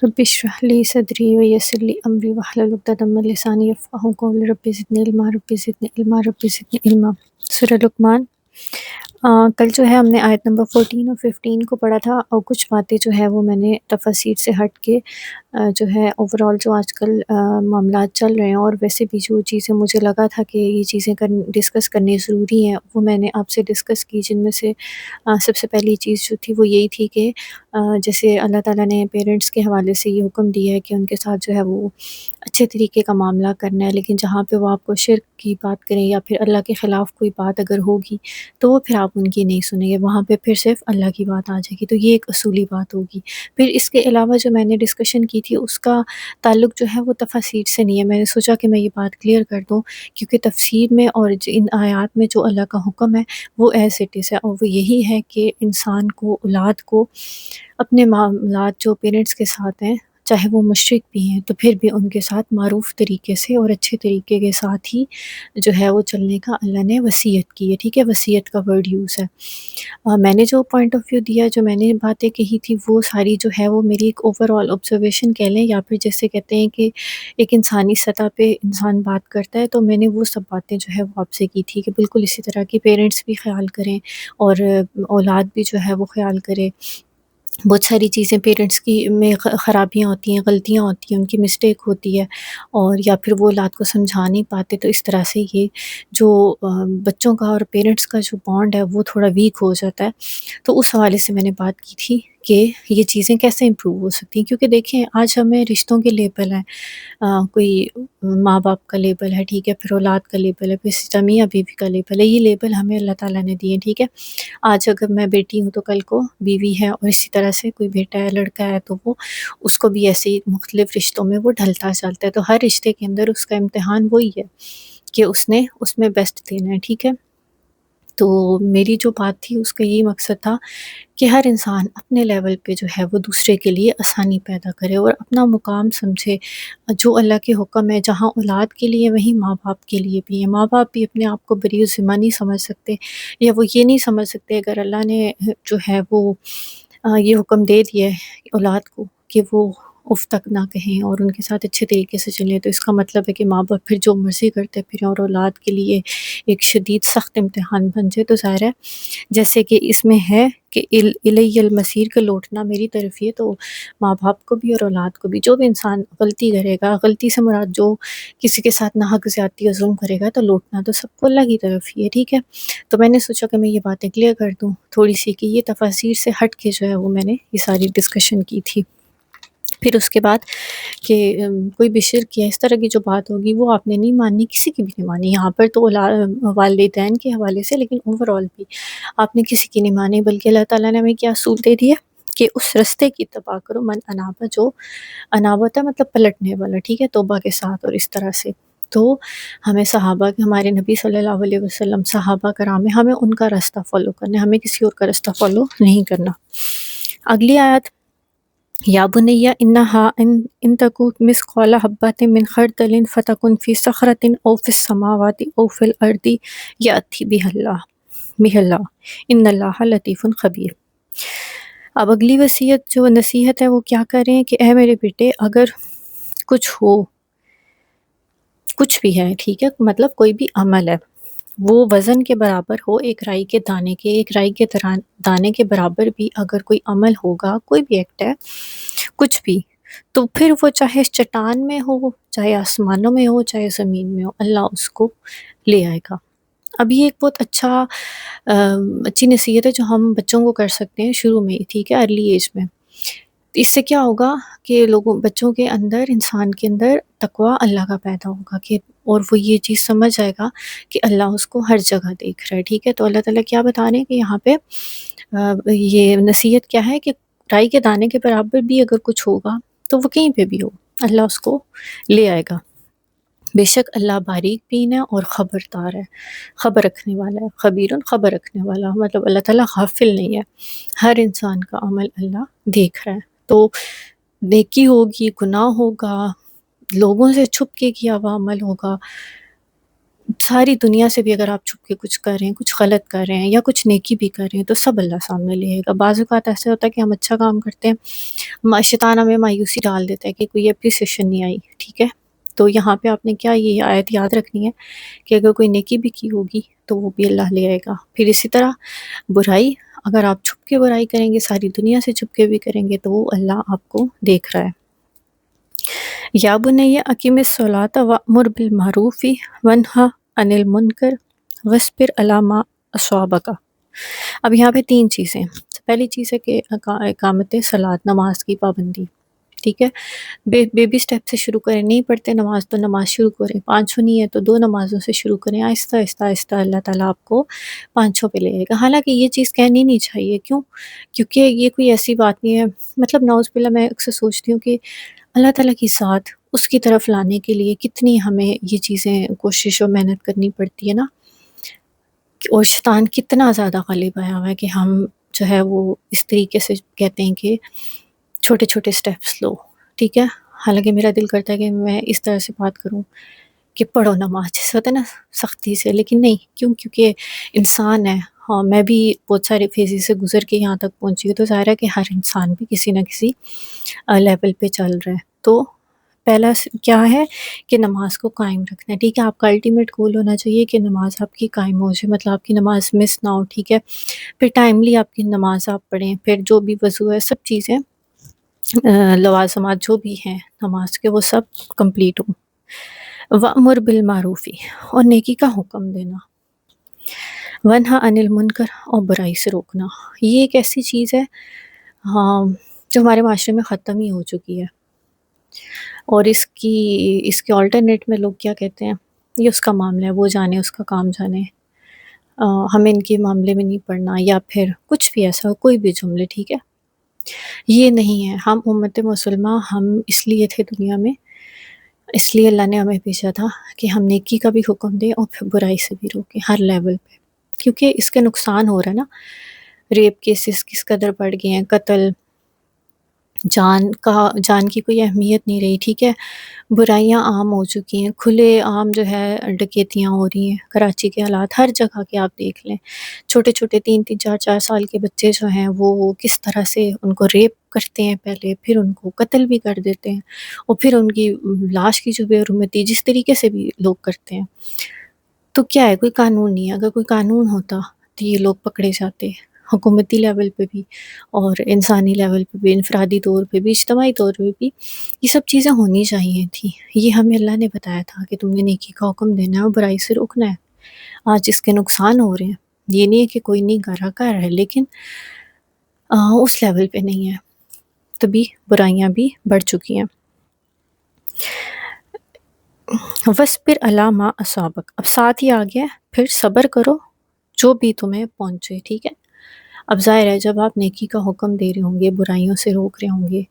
رب اشرح لی صدری ویسر لی امری واحلل عقدۃ من لسانی یفقہوا قولی رب زدنی علما رب زدنی علما رب زدنی علما۔ سورہ لقمان۔ کل جو ہے ہم نے آیت نمبر 14 اور 15 کو پڑھا تھا، اور کچھ باتیں جو ہے وہ میں نے تفاسیر سے ہٹ کے جو ہے اوورال جو آج کل معاملات چل رہے ہیں، اور ویسے بھی جو چیزیں مجھے لگا تھا کہ یہ چیزیں ڈسکس کرنی ضروری ہیں، وہ میں نے آپ سے ڈسکس کی، جن میں سے سب سے پہلی چیز جو تھی وہ یہی تھی کہ جیسے اللہ تعالیٰ نے پیرنٹس کے حوالے سے یہ حکم دیا ہے کہ ان کے ساتھ جو ہے وہ اچھے طریقے کا معاملہ کرنا ہے، لیکن جہاں پہ وہ آپ کو شرک کی بات کریں یا پھر اللہ کے خلاف کوئی بات اگر ہوگی تو وہ پھر آپ ان کی نہیں سنیں گے، وہاں پہ پھر صرف اللہ کی بات آ جائے گی، تو یہ ایک اصولی بات ہوگی۔ پھر اس کے علاوہ جو میں نے ڈسکشن کی تھی اس کا تعلق جو ہے وہ تفاسیر سے نہیں ہے، میں نے سوچا کہ میں یہ بات کلیئر کر دوں، کیونکہ تفسیر میں اور ان آیات میں جو اللہ کا حکم ہے وہ ایز اٹ از ہے، اور وہ یہی ہے کہ انسان کو، اولاد کو اپنے معاملات جو پیرنٹس کے ساتھ ہیں، چاہے وہ مشرک بھی ہیں تو پھر بھی ان کے ساتھ معروف طریقے سے اور اچھے طریقے کے ساتھ ہی جو ہے وہ چلنے کا اللہ نے وصیت کی ہے، ٹھیک ہے، وصیت کا ورڈ یوز ہے۔ میں نے جو پوائنٹ آف ویو دیا، جو میں نے باتیں کہی تھی، وہ ساری جو ہے وہ میری ایک اوور آل آبزرویشن کہہ لیں، یا پھر جیسے کہتے ہیں کہ ایک انسانی سطح پہ انسان بات کرتا ہے، تو میں نے وہ سب باتیں جو ہے وہ آپ سے کی تھی کہ بالکل اسی طرح کی پیرنٹس بھی خیال کریں اور اولاد بھی جو ہے وہ خیال کرے۔ بہت ساری چیزیں پیرنٹس کی میں خرابیاں ہوتی ہیں، غلطیاں ہوتی ہیں، ان کی مسٹیک ہوتی ہے، اور یا پھر وہ اولاد کو سمجھا نہیں پاتے، تو اس طرح سے یہ جو بچوں کا اور پیرنٹس کا جو بانڈ ہے وہ تھوڑا ویک ہو جاتا ہے۔ تو اس حوالے سے میں نے بات کی تھی کہ یہ چیزیں کیسے امپروو ہو سکتی ہیں، کیونکہ دیکھیں آج ہمیں رشتوں کے لیبل ہیں، کوئی ماں باپ کا لیبل ہے، ٹھیک ہے، پھر اولاد کا لیبل ہے، پھر میاں بیوی کا لیبل ہے، یہ لیبل ہمیں اللہ تعالیٰ نے دیے ہیں، ٹھیک ہے۔ آج اگر میں بیٹی ہوں تو کل کو بیوی ہے، اور اسی طرح سے کوئی بیٹا ہے، لڑکا ہے، تو وہ اس کو بھی ایسے ہی مختلف رشتوں میں وہ ڈھلتا چلتا ہے، تو ہر رشتے کے اندر اس کا امتحان وہی ہے کہ اس نے اس میں بیسٹ دینا ہے، ٹھیک ہے۔ تو میری جو بات تھی اس کا یہی مقصد تھا کہ ہر انسان اپنے لیول پہ جو ہے وہ دوسرے کے لیے آسانی پیدا کرے اور اپنا مقام سمجھے، جو اللہ کے حکم ہے جہاں اولاد کے لیے وہیں ماں باپ کے لیے بھی ہے۔ ماں باپ بھی اپنے آپ کو بری ذمہ نہیں سمجھ سکتے، یا وہ یہ نہیں سمجھ سکتے اگر اللہ نے جو ہے وہ یہ حکم دے دیا ہے اولاد کو کہ وہ اف تک نہ کہیں اور ان کے ساتھ اچھے طریقے سے چلیں، تو اس کا مطلب ہے کہ ماں باپ پھر جو مرضی کرتے پھریں اور اولاد کے لیے ایک شدید سخت امتحان بن جائے، تو ظاہر ہے جیسے کہ اس میں ہے کہ الی المصیر کا لوٹنا میری طرف ہی ہے، تو ماں باپ کو بھی اور اولاد کو بھی، جو بھی انسان غلطی کرے گا، غلطی سے مراد جو کسی کے ساتھ ناحق زیادتی اور ظلم کرے گا، تو لوٹنا تو سب کو اللہ کی طرف ہی ہے، ٹھیک ہے۔ تو میں نے سوچا کہ میں یہ باتیں کلیئر کر دوں تھوڑی سی، کہ یہ تفاسیر سے ہٹ کے جو ہے وہ میں نے یہ ساری ڈسکشن کی تھی۔ پھر اس کے بعد کہ کوئی بھی شرک یا اس طرح کی جو بات ہوگی وہ آپ نے نہیں ماننی، کسی کی بھی نہیں مانی، یہاں پر تو والدین کے حوالے سے، لیکن اوور آل بھی آپ نے کسی کی نہیں مانی، بلکہ اللہ تعالیٰ نے ہمیں کیا اصول دے دیا کہ اس رستے کی اتباع کرو، من انابہ، جو انابت ہے مطلب پلٹنے والا، ٹھیک ہے، توبہ کے ساتھ اور اس طرح سے۔ تو ہمیں صحابہ، ہمارے نبی صلی اللہ علیہ وسلم، صحابہ کرام، ہمیں ان کا راستہ فالو کرنا ہے، ہمیں کسی اور کا راستہ فالو نہیں کرنا۔ اگلی آیت، یا بنی انہا ان تکو مثقال حبۃ من خردل فتکن فی صخرۃ او فی السماوات او فی الارض یأتی بہ اللہ ان اللہ لطیف خبیر۔ اب اگلی وصیت جو نصیحت ہے وہ کیا کر رہے ہیں کہ اے میرے بیٹے، اگر کچھ ہو، کچھ بھی ہے، ٹھیک ہے، مطلب کوئی بھی عمل ہے، وہ وزن کے برابر ہو ایک رائی کے دانے کے، ایک رائی کے دانے کے برابر بھی اگر کوئی عمل ہوگا، کوئی بھی ایکٹ ہے، کچھ بھی، تو پھر وہ چاہے چٹان میں ہو، چاہے آسمانوں میں ہو، چاہے زمین میں ہو، اللہ اس کو لے آئے گا۔ اب یہ ایک بہت اچھی نصیحت ہے جو ہم بچوں کو کر سکتے ہیں شروع میں ہی، ٹھیک ہے، ارلی ایج میں۔ اس سے کیا ہوگا کہ بچوں کے اندر، انسان کے اندر تقوی اللہ کا پیدا ہوگا، کہ اور وہ یہ چیز سمجھ جائے گا کہ اللہ اس کو ہر جگہ دیکھ رہا ہے، ٹھیک ہے۔ تو اللہ تعالیٰ کیا بتا رہے ہیں کہ یہاں پہ یہ نصیحت کیا ہے کہ رائی کے دانے کے برابر بھی اگر کچھ ہوگا تو وہ کہیں پہ بھی ہو، اللہ اس کو لے آئے گا۔ بے شک اللہ باریک بین ہے اور خبردار ہے، خبر رکھنے والا ہے، خبیرن، خبر رکھنے والا، مطلب اللہ تعالیٰ غافل نہیں ہے، ہر انسان کا عمل اللہ دیکھ رہا ہے۔ تو نیکی ہوگی، گناہ ہوگا، لوگوں سے چھپ کے کیا ہوا عمل ہوگا، ساری دنیا سے بھی اگر آپ چھپ کے کچھ کر رہے ہیں، کچھ غلط کر رہے ہیں یا کچھ نیکی بھی کر رہے ہیں، تو سب اللہ سامنے لے گا۔ بعض اوقات ایسے ہوتا ہے کہ ہم اچھا کام کرتے ہیں، شیطان ہمیں مایوسی ڈال دیتا ہے کہ کوئی اپریسیشن نہیں آئی، ٹھیک ہے؟ تو یہاں پہ آپ نے کیا یہ آیت یاد رکھنی ہے کہ اگر کوئی نیکی بھی کی ہوگی تو وہ بھی اللہ لے آئے گا۔ پھر اسی طرح برائی، اگر آپ چھپ کے برائی کریں گے، ساری دنیا سے چھپ کے بھی کریں گے، تو وہ اللہ آپ کو دیکھ رہا ہے۔ یا بنی اقیم الصلاۃ وامر بالمعروف ونہا عن المنکر واصبر علی ما اصابک۔ اب یہاں پہ تین چیزیں، پہلی چیز ہے کہ اقامت صلاۃ، نماز کی پابندی، ٹھیک ہے؟ بیبی سٹیپ سے شروع کریں، نہیں پڑھتے نماز تو نماز شروع کریں، 5 نہیں ہے تو 2 نمازوں سے شروع کریں، آہستہ آہستہ آہستہ اللہ تعالیٰ آپ کو 5 پہ لے جائے گا۔ حالانکہ یہ چیز کہنی نہیں چاہیے، کیوں؟ کیونکہ یہ کوئی ایسی بات نہیں ہے، مطلب نعوذ باللہ، میں اکثر سوچتی ہوں کہ اللہ تعالیٰ کی ذات اس کی طرف لانے کے لیے کتنی ہمیں یہ چیزیں کوشش اور محنت کرنی پڑتی ہے نا، اور شیطان کتنا زیادہ غالب آیا ہوا ہے کہ ہم جو ہے وہ اس طریقے سے کہتے ہیں کہ چھوٹے چھوٹے سٹیپس لو، ٹھیک ہے؟ حالانکہ میرا دل کرتا ہے کہ میں اس طرح سے بات کروں کہ پڑھو نماز، جیسے ہوتا ہے نا سختی سے، لیکن نہیں، کیونکہ انسان ہے۔ ہاں، میں بھی بہت سارے فیزز سے گزر کے یہاں تک پہنچی ہوں، تو ظاہر ہے کہ ہر انسان بھی کسی نہ کسی لیول پہ چل رہا ہے۔ تو پہلا کیا ہے کہ نماز کو قائم رکھنا ہے، ٹھیک ہے؟ آپ کا الٹیمیٹ گول ہونا چاہیے کہ نماز آپ کی قائم ہو جائے، مطلب آپ کی نماز مس نہ ہو، ٹھیک ہے؟ پھر ٹائملی آپ کی نماز آپ پڑھیں، پھر جو بھی وضو ہے، سب چیزیں لوازمات جو بھی ہیں نماز کے، وہ سب کمپلیٹ ہوں۔ وَأْمُرْ بِالْمَعْرُوفِ، اور نیکی کا حکم دینا، وَنْہَا عَنِ الْمُنْکَر، اور برائی سے روکنا۔ یہ ایک ایسی چیز ہے ہاں جو ہمارے معاشرے میں ختم ہی ہو چکی ہے، اور اس کے آلٹرنیٹ میں لوگ کیا کہتے ہیں، یہ اس کا معاملہ ہے، وہ جانے، اس کا کام جانے، ہمیں ان کے معاملے میں نہیں پڑنا، یا پھر کچھ بھی ایسا ہو، کوئی بھی جملے، ٹھیک ہے؟ یہ نہیں ہے۔ ہم امت مسلمہ، ہم اس لیے تھے دنیا میں، اس لیے اللہ نے ہمیں بھیجا تھا کہ ہم نیکی کا بھی حکم دیں اور پھر برائی سے بھی روکیں ہر لیول پہ، کیونکہ اس کے نقصان ہو رہا ہے نا۔ ریپ کیسز کس قدر بڑھ گئے ہیں، قتل، جان کی کوئی اہمیت نہیں رہی، ٹھیک ہے؟ برائیاں عام ہو چکی ہیں، کھلے عام جو ہے ڈکیتیاں ہو رہی ہیں، کراچی کے حالات ہر جگہ کے آپ دیکھ لیں، چھوٹے چھوٹے 3 4 سال کے بچے جو ہیں وہ کس طرح سے ان کو ریپ کرتے ہیں پہلے، پھر ان کو قتل بھی کر دیتے ہیں، اور پھر ان کی لاش کی جو بے حرمتی جس طریقے سے بھی لوگ کرتے ہیں۔ تو کیا ہے، کوئی قانون نہیں ہے، اگر کوئی قانون ہوتا تو یہ لوگ پکڑے جاتے، حکومتی لیول پہ بھی اور انسانی لیول پہ بھی، انفرادی طور پہ بھی، اجتماعی طور پہ بھی یہ سب چیزیں ہونی چاہیے تھیں۔ یہ ہمیں اللہ نے بتایا تھا کہ تم نے نیکی کا حکم دینا ہے اور برائی سے روکنا ہے۔ آج اس کے نقصان ہو رہے ہیں، یہ نہیں ہے کہ کوئی نہیں کر رہا ہے، لیکن اس لیول پہ نہیں ہے، تبھی برائیاں بھی بڑھ چکی ہیں۔ وَاصْبِرْ عَلَىٰ مَا أَصَابَكَ، اب ساتھ ہی آ گیا، پھر صبر کرو جو بھی تمہیں پہنچے، ٹھیک ہے؟ اب ظاہر ہے جب آپ نیکی کا حکم دے رہے ہوں گے، برائیوں سے روک رہے ہوں گے،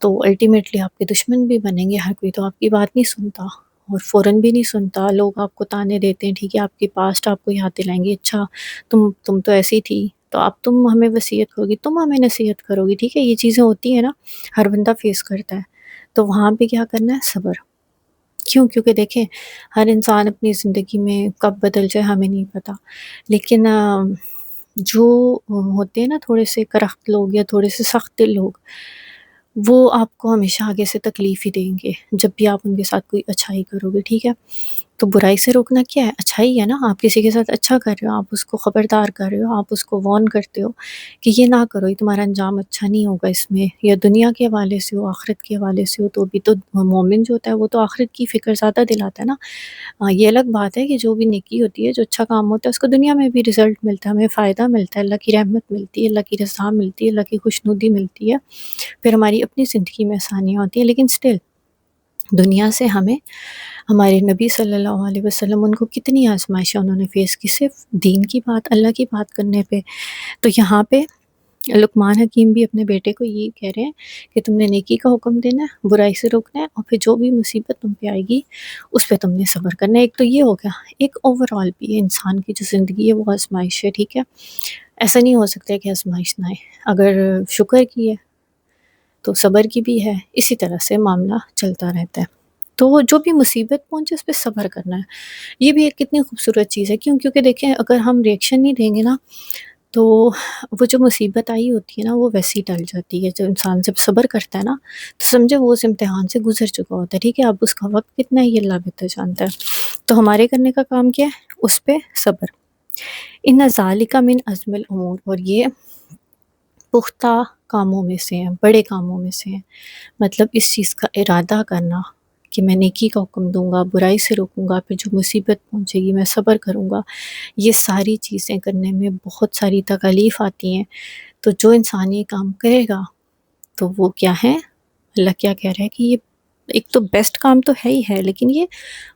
تو الٹیمیٹلی آپ کے دشمن بھی بنیں گے، ہر کوئی تو آپ کی بات نہیں سنتا، اور فوراً بھی نہیں سنتا، لوگ آپ کو تانے دیتے ہیں، ٹھیک ہے؟ آپ کے پاسٹ آپ کو یاد دلائیں گے، اچھا تم تو ایسی تھی، تو اب تم ہمیں وصیت کرو گی، تم ہمیں نصیحت کرو گی، ٹھیک ہے؟ یہ چیزیں ہوتی ہیں نا، ہر بندہ فیس کرتا ہے، تو وہاں پہ کیا کرنا ہے؟ صبر۔ کیوں؟ کیونکہ دیکھیں ہر انسان اپنی زندگی میں کب بدل جائے ہمیں نہیں پتہ، لیکن جو ہوتے ہیں نا تھوڑے سے کرخت لوگ یا تھوڑے سے سخت دل لوگ، وہ آپ کو ہمیشہ آگے سے تکلیف ہی دیں گے جب بھی آپ ان کے ساتھ کوئی اچھائی کرو گے، ٹھیک ہے؟ تو برائی سے روکنا کیا ہے؟ اچھائی ہے نا، آپ کسی کے ساتھ اچھا کر رہے ہو، آپ اس کو خبردار کر رہے ہو، آپ اس کو وارن کرتے ہو کہ یہ نہ کرو، یہ تمہارا انجام اچھا نہیں ہوگا اس میں، یا دنیا کے حوالے سے ہو، آخرت کے حوالے سے ہو، تو بھی تو مومن جو ہوتا ہے وہ تو آخرت کی فکر زیادہ دلاتا ہے نا۔ یہ الگ بات ہے کہ جو بھی نیکی ہوتی ہے، جو اچھا کام ہوتا ہے، اس کو دنیا میں بھی رزلٹ ملتا ہے، ہمیں فائدہ ملتا ہے، اللہ کی رحمت ملتی ہے، اللہ کی رضا ملتی ہے، اللہ کی خوشنودی ملتی ہے، پھر ہماری اپنی زندگی میں آسانیاں ہوتی ہیں، لیکن سٹل دنیا سے ہمیں ہمارے نبی صلی اللہ علیہ وسلم، ان کو کتنی آزمائشیں انہوں نے فیس کی، صرف دین کی بات، اللہ کی بات کرنے پہ۔ تو یہاں پہ لقمان حکیم بھی اپنے بیٹے کو یہی کہہ رہے ہیں کہ تم نے نیکی کا حکم دینا ہے، برائی سے روکنا ہے، اور پھر جو بھی مصیبت تم پہ آئے گی اس پہ تم نے صبر کرنا ہے۔ ایک تو یہ ہو گیا، ایک اوور آل بھی ہے، انسان کی جو زندگی ہے وہ آزمائش ہے، ٹھیک ہے؟ ایسا نہیں ہو سکتا ہے کہ آزمائش نہ آئے، اگر شکر کی ہے تو صبر کی بھی ہے، اسی طرح سے معاملہ چلتا رہتا ہے۔ تو جو بھی مصیبت پہنچے اس پہ صبر کرنا ہے. یہ بھی ایک کتنی خوبصورت چیز ہے. کیونکہ دیکھیں اگر ہم ریئیکشن نہیں دیں گے نا تو وہ جو مصیبت آئی ہوتی ہے نا وہ ویسے ہی ٹل جاتی ہے. جب انسان جب صبر کرتا ہے نا تو سمجھے وہ اس امتحان سے گزر چکا ہوتا ہے. ٹھیک ہے، اب اس کا وقت کتنا ہے یہ اللہ بہتر جانتا ہے. تو ہمارے کرنے کا کام کیا ہے؟ اس پہ صبر. ان ذالک من عزم الامور، اور یہ پختہ کاموں میں سے ہیں، بڑے کاموں میں سے ہیں. مطلب اس چیز کا ارادہ کرنا کہ میں نیکی کا حکم دوں گا، برائی سے روکوں گا، پھر جو مصیبت پہنچے گی میں صبر کروں گا. یہ ساری چیزیں کرنے میں بہت ساری تکالیف آتی ہیں. تو جو انسان یہ کام کرے گا تو وہ کیا ہے، اللہ کیا کہہ رہا ہے کہ یہ ایک تو بیسٹ کام تو ہے ہی ہے، لیکن یہ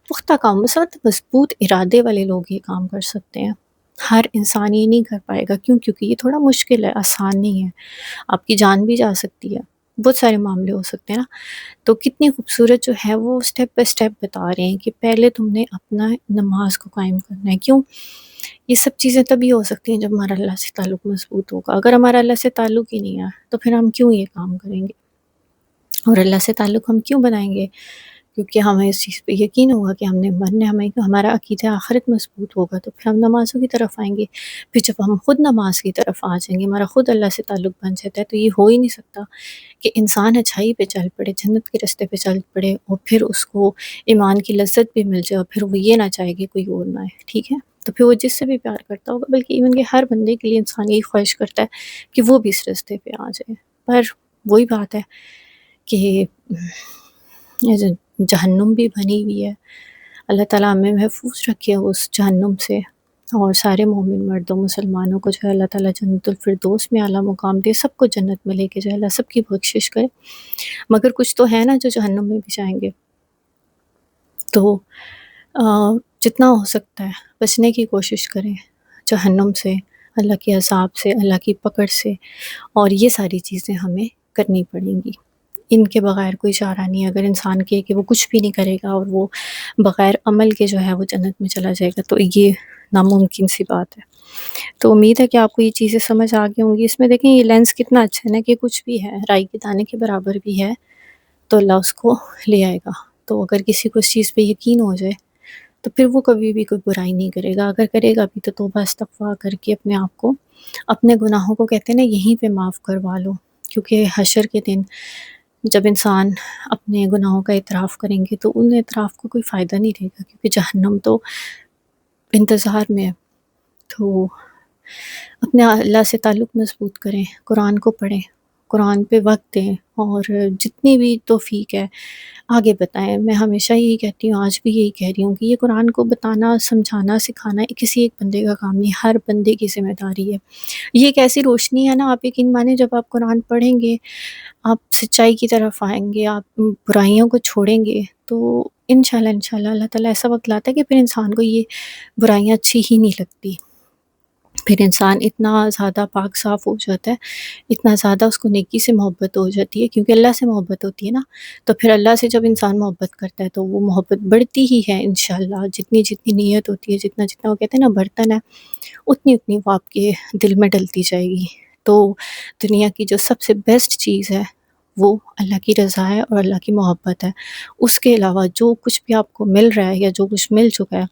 پختہ کام مضبوط ارادے والے لوگ یہ کام کر سکتے ہیں. ہر انسان یہ نہیں کر پائے گا. کیوں؟ کیونکہ یہ تھوڑا مشکل ہے، آسان نہیں ہے. آپ کی جان بھی جا سکتی ہے، بہت سارے معاملے ہو سکتے ہیں نا. تو کتنی خوبصورت جو ہے وہ اسٹیپ بائی اسٹیپ بتا رہے ہیں کہ پہلے تم نے اپنا نماز کو قائم کرنا ہے. کیوں؟ یہ سب چیزیں تبھی ہو سکتی ہیں جب ہمارا اللہ سے تعلق مضبوط ہوگا. اگر ہمارا اللہ سے تعلق ہی نہیں ہے تو پھر ہم کیوں یہ کام کریں گے؟ اور اللہ سے تعلق ہم کیوں بنائیں گے؟ کیونکہ ہمیں اس چیز پہ یقین ہوگا کہ ہم نے مرنا، ہمارا عقیدہ آخرت مضبوط ہوگا تو پھر ہم نمازوں کی طرف آئیں گے. پھر جب ہم خود نماز کی طرف آ جائیں گے، ہمارا خود اللہ سے تعلق بن جاتا ہے، تو یہ ہو ہی نہیں سکتا کہ انسان اچھائی پہ چل پڑے، جنت کے راستے پہ چل پڑے، اور پھر اس کو ایمان کی لذت بھی مل جائے، اور پھر وہ یہ نہ چاہے کہ کوئی اور نہ ہے. ٹھیک ہے، تو پھر وہ جس سے بھی پیار کرتا ہوگا، بلکہ ایون کہ ہر بندے کے لیے انسان یہی خواہش کرتا ہے کہ وہ بھی اس راستے پہ آ جائے. پر وہی بات ہے کہ جہنم بھی بنی ہوئی ہے. اللہ تعالیٰ ہمیں محفوظ رکھے اس جہنم سے، اور سارے مومن مردوں مسلمانوں کو جو ہے اللہ تعالیٰ جنت الفردوس میں اعلیٰ مقام دے، سب کو جنت میں لے کے جائے، اللہ سب کی بخشش کرے. مگر کچھ تو ہے نا جو جہنم میں بھی جائیں گے. تو جتنا ہو سکتا ہے بچنے کی کوشش کریں جہنم سے، اللہ کے عذاب سے، اللہ کی پکڑ سے. اور یہ ساری چیزیں ہمیں کرنی پڑیں گی، ان کے بغیر کوئی چارہ نہیں ہے. اگر انسان کہے کہ وہ کچھ بھی نہیں کرے گا اور وہ بغیر عمل کے جو ہے وہ جنت میں چلا جائے گا تو یہ ناممکن سی بات ہے. تو امید ہے کہ آپ کو یہ چیزیں سمجھ آ گئی ہوں گی. اس میں دیکھیں یہ لینس کتنا اچھا ہے نا، کہ کچھ بھی ہے رائی کے دانے کے برابر بھی ہے تو اللہ اس کو لے آئے گا. تو اگر کسی کو اس چیز پہ یقین ہو جائے تو پھر وہ کبھی بھی کوئی برائی نہیں کرے گا. اگر کرے گا بھی تو توبہ استغفار کر کے اپنے آپ کو، اپنے گناہوں کو کہتے ہیں نا یہیں پہ معاف کروا لو. کیونکہ حشر کے دن جب انسان اپنے گناہوں کا اعتراف کریں گے تو ان اعتراف کو کوئی فائدہ نہیں دے گا، کیونکہ جہنم تو انتظار میں ہے. تو اپنے اللہ سے تعلق مضبوط کریں، قرآن کو پڑھیں، قرآن پہ وقت دیں، اور جتنی بھی توفیق ہے آگے بتائیں. میں ہمیشہ یہی کہتی ہوں، آج بھی یہی کہہ رہی ہوں کہ یہ قرآن کو بتانا، سمجھانا، سکھانا کسی ایک بندے کا کام نہیں، ہر بندے کی ذمہ داری ہے. یہ ایک ایسی روشنی ہے نا، آپ یقین مانیں جب آپ قرآن پڑھیں گے آپ سچائی کی طرف آئیں گے، آپ برائیوں کو چھوڑیں گے تو انشاءاللہ اللہ تعالیٰ ایسا وقت لاتا ہے کہ پھر انسان کو یہ برائیاں اچھی ہی نہیں لگتی. پھر انسان اتنا زیادہ پاک صاف ہو جاتا ہے، اتنا زیادہ اس کو نیکی سے محبت ہو جاتی ہے، کیونکہ اللہ سے محبت ہوتی ہے نا. تو پھر اللہ سے جب انسان محبت کرتا ہے تو وہ محبت بڑھتی ہی ہے انشاءاللہ. جتنی جتنی نیت ہوتی ہے، جتنا جتنا وہ کہتے ہیں نا برتن ہے، اتنی اتنی وہ آپ کے دل میں ڈلتی جائے گی. تو دنیا کی جو سب سے بیسٹ چیز ہے وہ اللہ کی رضا ہے اور اللہ کی محبت ہے. اس کے علاوہ جو کچھ بھی آپ کو مل رہا ہے یا جو کچھ مل چکا ہے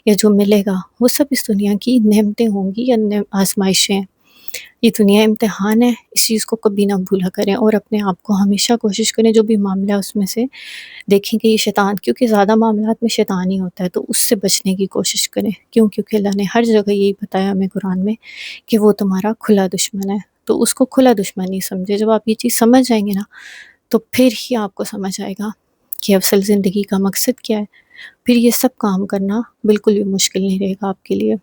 یا جو ملے گا وہ سب اس دنیا کی نعمتیں ہوں گی یا آزمائشیں ہیں. یہ دنیا امتحان ہے، اس چیز کو کبھی نہ بھولا کریں، اور اپنے آپ کو ہمیشہ کوشش کریں جو بھی معاملہ ہے اس میں سے دیکھیں کہ یہ شیطان، کیونکہ زیادہ معاملات میں شیطان ہی ہوتا ہے، تو اس سے بچنے کی کوشش کریں. کیوں؟ کیونکہ اللہ نے ہر جگہ یہی بتایا ہمیں قرآن میں کہ وہ تمہارا کھلا دشمن ہے. تو اس کو کھلا دشمن نہیں سمجھے. جب آپ یہ چیز سمجھ جائیں گے نا تو پھر ہی آپ کو سمجھ آئے گا کہ اصل زندگی کا مقصد کیا ہے. پھر یہ سب کام کرنا بالکل بھی مشکل نہیں رہے گا آپ کے لیے.